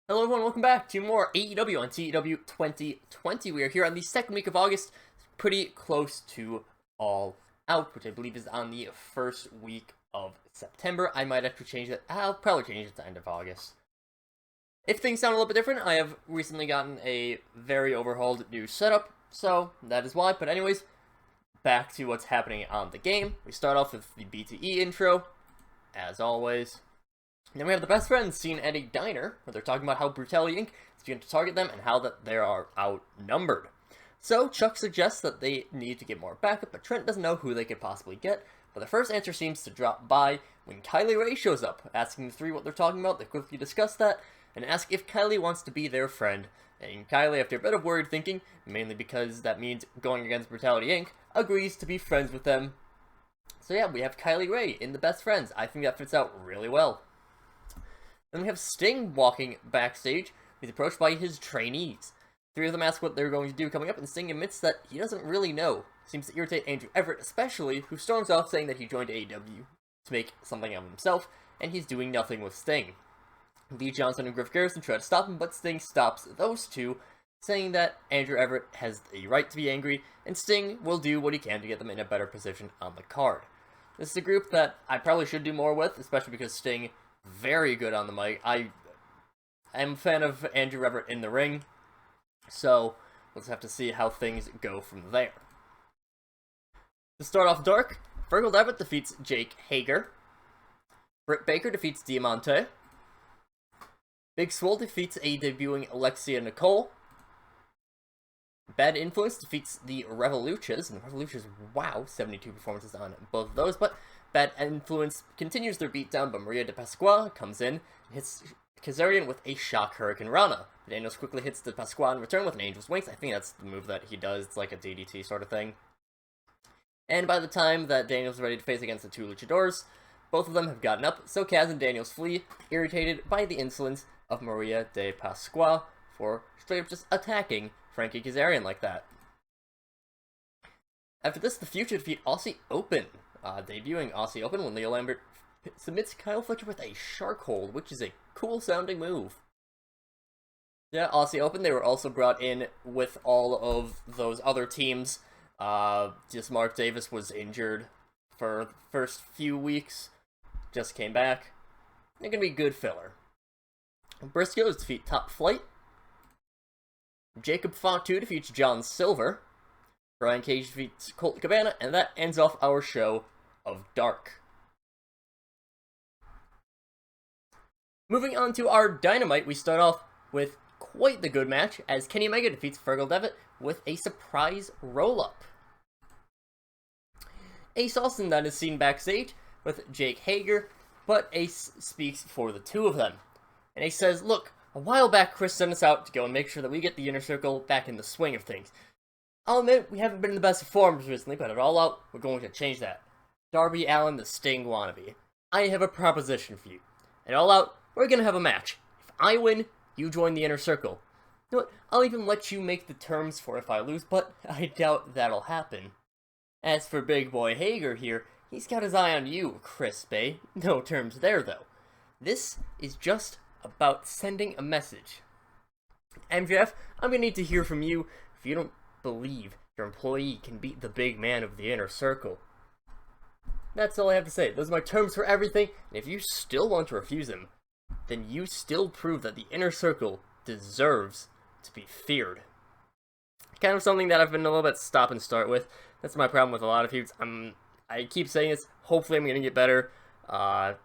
Hello everyone, welcome back to more AEW on TEW 2020. We are here on the second week of August, pretty close to All Out, which I believe is on the first week of September. I might actually change that. I'll probably change it to end of August. If things sound a little bit different, I have recently gotten a very overhauled new setup, so that is why. But anyways, back to what's happening on the game. We start off with the BTE intro, as always. Then we have the best friends seen at a diner, where they're talking about how Brutality Inc. is going to target them and how that they are outnumbered. So Chuck suggests that they need to get more backup, but Trent doesn't know who they could possibly get. But the first answer seems to drop by when Kylie Ray shows up, asking the three what they're talking about. They quickly discuss that, and ask if Kylie wants to be their friend. And Kylie, after a bit of worried thinking, mainly because that means going against Brutality Inc., agrees to be friends with them. So yeah, we have Kylie Ray in the best friends. I think that fits out really well. Then we have Sting walking backstage. He's approached by his trainees. Three of them ask what they're going to do coming up, and Sting admits that he doesn't really know. Seems to irritate Andrew Everett especially, who storms off saying that he joined AEW to make something of himself, and he's doing nothing with Sting. Lee Johnson and Griff Garrison try to stop him, but Sting stops those two, saying that Andrew Everett has the right to be angry, and Sting will do what he can to get them in a better position on the card. This is a group that I probably should do more with, especially because Sting very good on the mic. I am a fan of Andrew Everett in the ring, so let's have to see how things go from there. To start off dark, Fergal Devitt defeats Jake Hager. Britt Baker defeats Diamante. Big Swole defeats a debuting Alexia Nicole. Bad Influence defeats the Revoluchas, and the Revoluchas, wow, 72 performances on both of those, but Bad Influence continues their beatdown, but Maria de Pasqua comes in and hits Kazarian with a shock Hurricane Rana. Daniels quickly hits de Pasqua in return with an Angel's Wings. I think that's the move that he does. It's like a DDT sort of thing. And by the time that Daniels is ready to face against the two luchadors, both of them have gotten up, so Kaz and Daniels flee, irritated by the insolence of Maria de Pasqua for straight up just attacking Frankie Kazarian like that. After this, the Future defeat Aussie Open. Debuting Aussie Open when Leo Lambert submits Kyle Fletcher with a shark hold, which is a cool sounding move. Yeah, Aussie Open, they were also brought in with all of those other teams. Just Mark Davis was injured for the first few weeks, just came back. They're gonna be good filler. Briscoes defeat Top Flight. Jacob Fatu defeats John Silver. Brian Cage defeats Colt Cabana, and that ends off our show of Dark. Moving on to our Dynamite, we start off with quite the good match as Kenny Omega defeats Fergal Devitt with a surprise roll-up. Ace Austin then is seen backstage with Jake Hager, but Ace speaks for the two of them. And Ace says, look, a while back Chris sent us out to go and make sure that we get the Inner Circle back in the swing of things. I'll admit, we haven't been in the best of forms recently, but at All Out, we're going to change that. Darby Allin, the Sting wannabe. I have a proposition for you. At All Out, we're gonna have a match. If I win, you join the Inner Circle. You know what, I'll even let you make the terms for if I lose, but I doubt that'll happen. As for Big Boy Hager here, he's got his eye on you, Chris Bay. No terms there, though. This is just about sending a message. MJF, I'm gonna need to hear from you if you don't believe your employee can beat the big man of the Inner Circle. That's all I have to say. Those are my terms for everything, and if you still want to refuse them, then you still prove that the Inner Circle deserves to be feared. Kind of something that I've been a little bit stop and start with. That's my problem with a lot of feuds. I keep saying this, hopefully I'm gonna get better. Gonna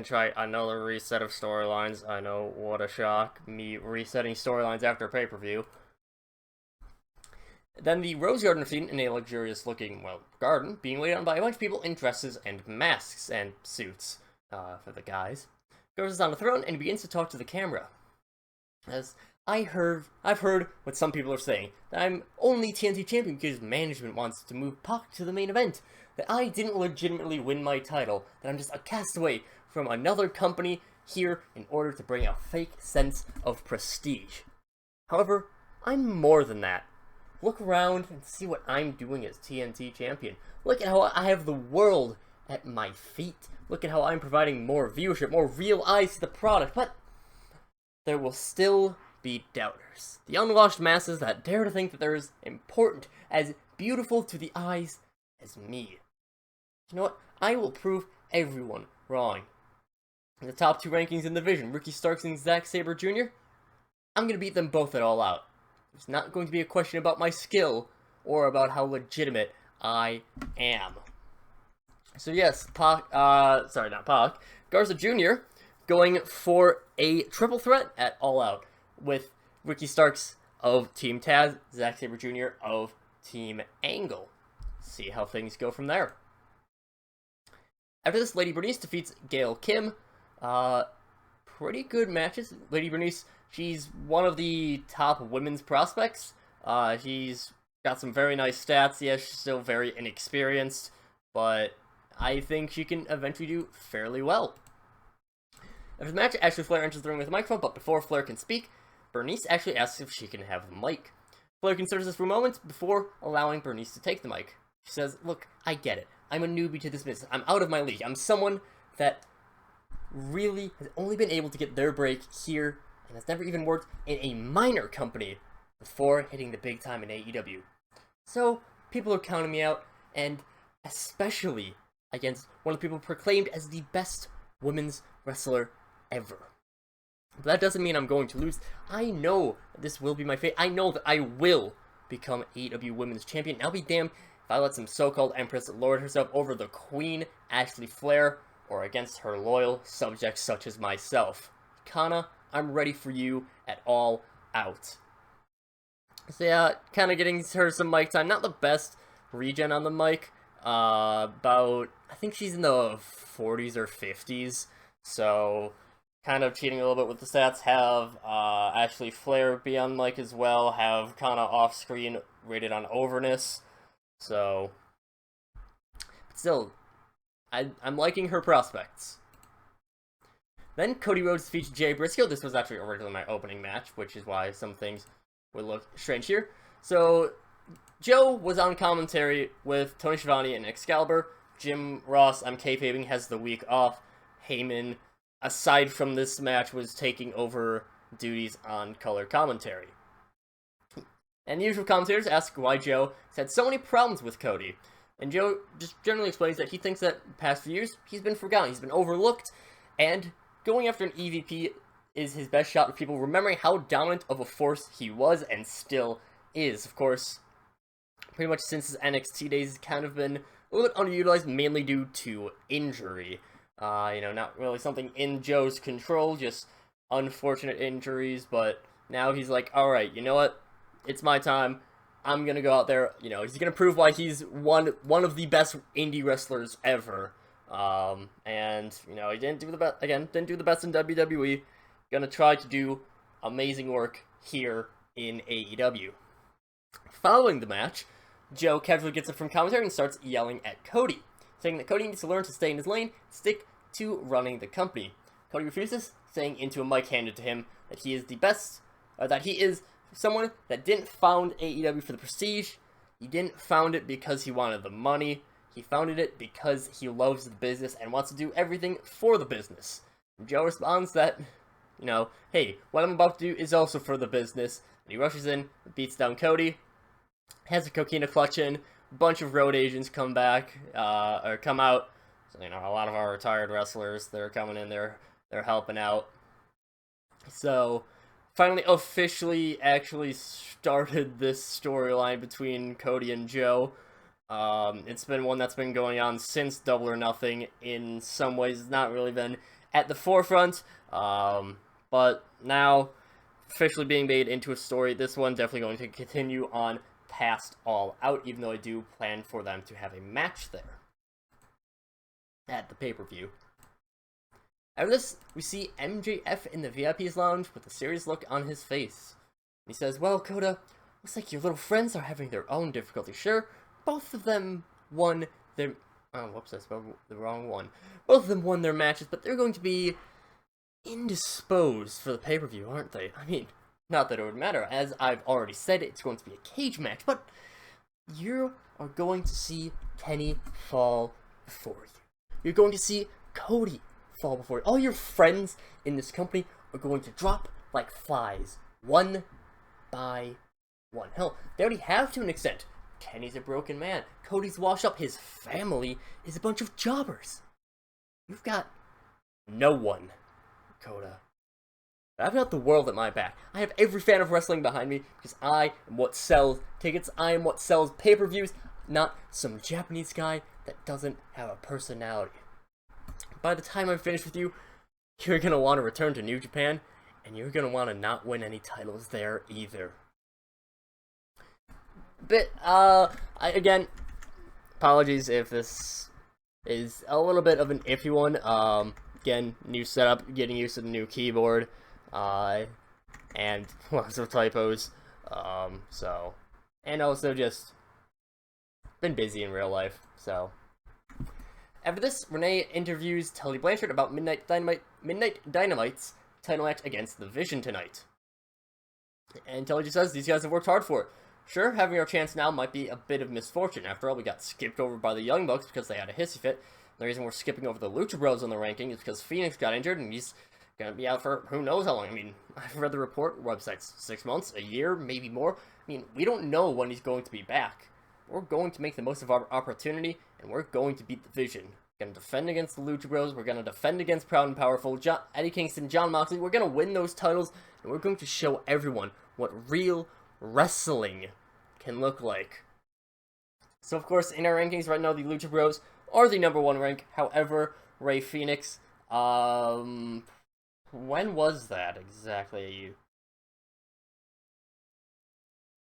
try another reset of storylines. I know, what a shock, me resetting storylines after a pay-per-view. Then the Rose Garden scene in a luxurious-looking, well, garden, being waited on by a bunch of people in dresses and masks and suits, for the guys. Goes is on the throne and he begins to talk to the camera. As I've heard what some people are saying, that I'm only TNT champion because management wants to move Pac to the main event, that I didn't legitimately win my title, that I'm just a castaway from another company here in order to bring a fake sense of prestige. However, I'm more than that. Look around and see what I'm doing as TNT champion. Look at how I have the world at my feet. Look at how I'm providing more viewership, more real eyes to the product. But there will still be doubters. The unwashed masses that dare to think that they're as important, as beautiful to the eyes as me. You know what? I will prove everyone wrong. In the top 2 rankings in the division, Ricky Starks and Zack Sabre Jr., I'm going to beat them both at All Out. There's not going to be a question about my skill or about how legitimate I am. So yes, Garza Jr. going for a triple threat at All Out with Ricky Starks of Team Taz, Zack Sabre Jr. of Team Angle. See how things go from there. After this, Lady Bernice defeats Gail Kim. Pretty good matches. Lady Bernice, she's one of the top women's prospects. She's got some very nice stats. Yes, she's still very inexperienced, but I think she can eventually do fairly well. After the match, Ashley Flair enters the ring with a microphone, but before Flair can speak, Bernice actually asks if she can have the mic. Flair considers this for a moment before allowing Bernice to take the mic. She says, "Look, I get it. I'm a newbie to this business. I'm out of my league. I'm someone that really has only been able to get their break here and has never even worked in a minor company before hitting the big time in AEW. So, people are counting me out, and especially against one of the people proclaimed as the best women's wrestler ever. But that doesn't mean I'm going to lose. I know this will be my fate. I know that I will become AEW Women's Champion. I'll be damned if I let some so-called Empress lord herself over the Queen, Ashley Flair, or against her loyal subjects such as myself. Kana, I'm ready for you at All Out." So yeah, kind of getting her some mic time. Not the best regen on the mic. I think she's in the 40s or 50s. So, kind of cheating a little bit with the stats. Have Ashley Flair be on mic as well. Have Kana off-screen rated on overness. So, but still, I'm liking her prospects. Then Cody Rhodes defeats Jay Briscoe. This was actually originally my opening match, which is why some things would look strange here. So, Joe was on commentary with Tony Schiavone and Excalibur. Jim Ross, I'm kayfabing, has the week off. Heyman, aside from this match, was taking over duties on color commentary. And the usual commentators ask why Joe has had so many problems with Cody. And Joe just generally explains that he thinks that past few years, he's been forgotten, he's been overlooked, and going after an EVP is his best shot of people remembering how dominant of a force he was and still is. Of course, pretty much since his NXT days, he's kind of been a little bit underutilized, mainly due to injury. Not really something in Joe's control, just unfortunate injuries, but now he's like, alright, you know what? It's my time. I'm gonna go out there, he's gonna prove why he's one of the best indie wrestlers ever. He didn't do the best in WWE. Gonna try to do amazing work here in AEW. Following the match, Joe casually gets up from commentary and starts yelling at Cody, saying that Cody needs to learn to stay in his lane, stick to running the company. Cody refuses, saying into a mic handed to him that he is the best, that he is someone that didn't found AEW for the prestige. He didn't found it because he wanted the money. He founded it because he loves the business and wants to do everything for the business. And Joe responds that, hey, what I'm about to do is also for the business. And he rushes in, beats down Cody, has a coquina clutch in, a bunch of road agents come out. So, a lot of our retired wrestlers, they're coming in, they're helping out. So, finally officially actually started this storyline between Cody and Joe. It's been one that's been going on since Double or Nothing. In some ways, it's not really been at the forefront, but now officially being made into a story. This one definitely going to continue on past All Out, even though I do plan for them to have a match there at the pay-per-view. After this, we see MJF in the VIP's lounge with a serious look on his face. He says, "Well, Coda, looks like your little friends are having their own difficulty. Sure, both of them won their... Oh, whoops, I spelled the wrong one. Both of them won their matches, but they're going to be indisposed for the pay-per-view, aren't they? I mean, not that it would matter. As I've already said, it's going to be a cage match, but you are going to see Kenny fall before you. You're going to see Cody fall before you. All your friends in this company are going to drop like flies, one by one. Hell, they already have to an extent. Kenny's a broken man. Cody's washed up. His family is a bunch of jobbers. You've got no one, Coda. I've got the world at my back. I have every fan of wrestling behind me because I am what sells tickets. I am what sells pay-per-views, not some Japanese guy that doesn't have a personality. By the time I'm finished with you, you're going to want to return to New Japan, and you're going to want to not win any titles there either. But, again, apologies if this is a little bit of an iffy one. Again, new setup, getting used to the new keyboard, and lots of typos, and also just been busy in real life, so. After this, Renee interviews Tully Blanchard about Midnight Dynamite's title match against The Vision tonight. And Tully just says, these guys have worked hard for it. Sure, having our chance now might be a bit of misfortune. After all, we got skipped over by the Young Bucks because they had a hissy fit. The reason we're skipping over the Lucha Bros on the ranking is because Phoenix got injured, and he's gonna be out for who knows how long. I mean, I've read the report, website's 6 months, a year, maybe more. I mean, we don't know when he's going to be back. We're going to make the most of our opportunity, and we're going to beat the Vision. We're going to defend against the Lucha Bros, we're going to defend against Proud and Powerful, Eddie Kingston, Jon Moxley. We're going to win those titles, and we're going to show everyone what real wrestling can look like. So, of course, in our rankings right now, the Lucha Bros are the #1 rank. However, Rey Fenix, when was that exactly?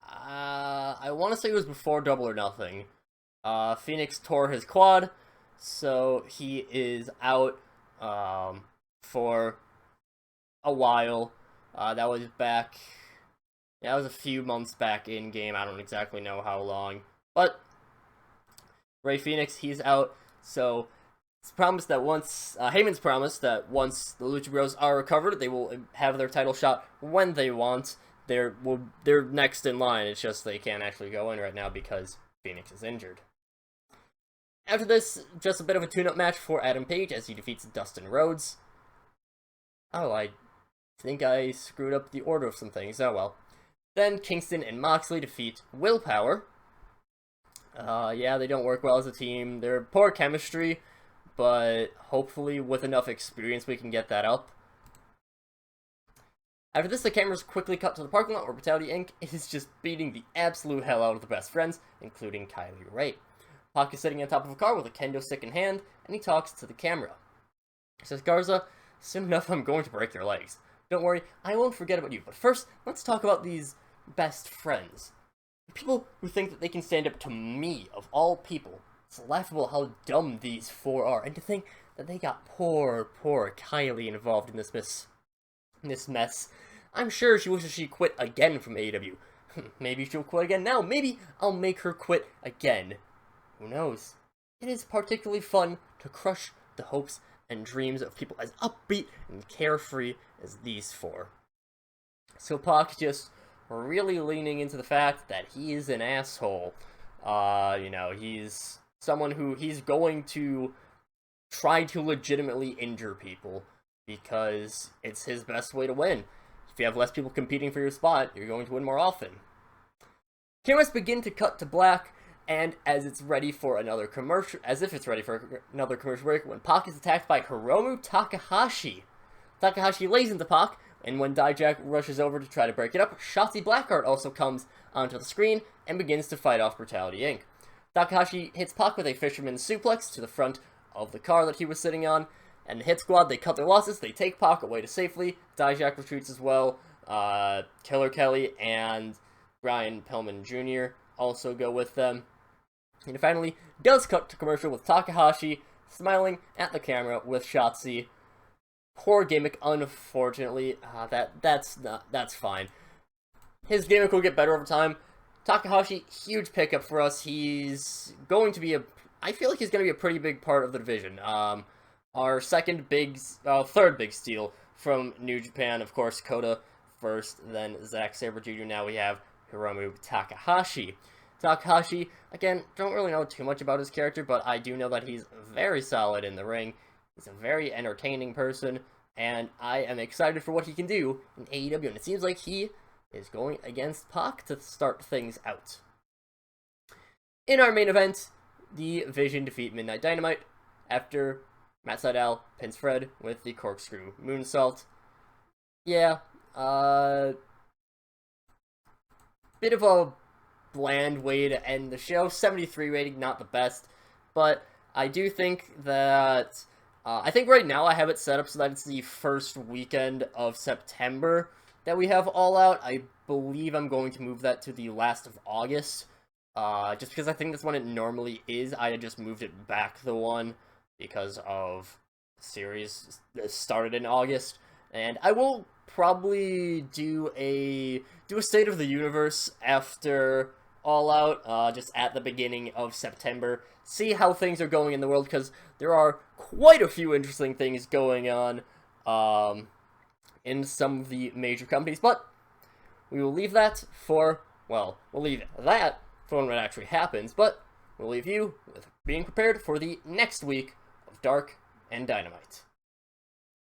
I want to say it was before Double or Nothing. Phoenix tore his quad, so he is out for a while. That was back. Yeah, that was a few months back in game. I don't exactly know how long, but Rey Fenix, he's out. So it's promised that once Heyman's promised that once the Lucha Bros are recovered, they will have their title shot when they want. They're next in line. It's just they can't actually go in right now because Phoenix is injured. After this, just a bit of a tune-up match for Adam Page as he defeats Dustin Rhodes. Oh, I think I screwed up the order of some things. Oh well. Then Kingston and Moxley defeat Willpower. Yeah, they don't work well as a team. They're poor chemistry, but hopefully with enough experience we can get that up. After this, the cameras quickly cut to the parking lot where Brutality Inc. is just beating the absolute hell out of the best friends, including Kylie Ray. Pac is sitting on top of a car with a kendo stick in hand, and he talks to the camera. He says, Garza, soon enough I'm going to break your legs. Don't worry, I won't forget about you, but first, let's talk about these best friends. People who think that they can stand up to me, of all people. It's laughable how dumb these four are, and to think that they got poor Kylie involved in this mess. I'm sure she wishes she quit again from AEW. Maybe she'll quit again now. Maybe I'll make her quit again. Who knows? It is particularly fun to crush the hopes and dreams of people as upbeat and carefree as these four. So Pac just really leaning into the fact that he is an asshole. He's someone who he's going to try to legitimately injure people because it's his best way to win. If you have less people competing for your spot, you're going to win more often. Cameras begin to cut to black, and as if it's ready for another commercial break, when Pac is attacked by Hiromu Takahashi. Takahashi lays into Pac, and when Dijak rushes over to try to break it up, Shotzi Blackheart also comes onto the screen and begins to fight off Brutality Inc. Takahashi hits Pac with a fisherman's suplex to the front of the car that he was sitting on, and the Hit Squad, they cut their losses, they take Pac away to safely. Dijak retreats as well. Killer Kelly and Brian Pillman Jr. also go with them. And it finally does cut to commercial with Takahashi smiling at the camera with Shotzi. Poor gimmick, unfortunately. That's fine. His gimmick will get better over time. Takahashi, huge pickup for us. He's going to be I feel like he's going to be a pretty big part of the division. Our third big steal from New Japan, of course, Kota first, then Zack Sabre Jr. Now we have Hiromu Takahashi. Takahashi, again, don't really know too much about his character, but I do know that he's very solid in the ring. He's a very entertaining person, and I am excited for what he can do in AEW, and it seems like he is going against Pac to start things out. In our main event, the Vision defeat Midnight Dynamite after Matt Sydal pins Fred with the corkscrew moonsault. Yeah, bit of a bland way to end the show. 73 rating, not the best, but I do think that I think right now I have it set up so that it's the first weekend of September that we have All Out. I believe I'm going to move that to the last of August, just because I think that's when it normally is. I had just moved it back the one because of the series that started in August, and I will probably do a State of the Universe after All Out, just at the beginning of September. See how things are going in the world, because there are quite a few interesting things going on in some of the major companies, but we will leave that for, well, we'll leave that for when it actually happens, but we'll leave you with being prepared for the next week of Dark and Dynamite.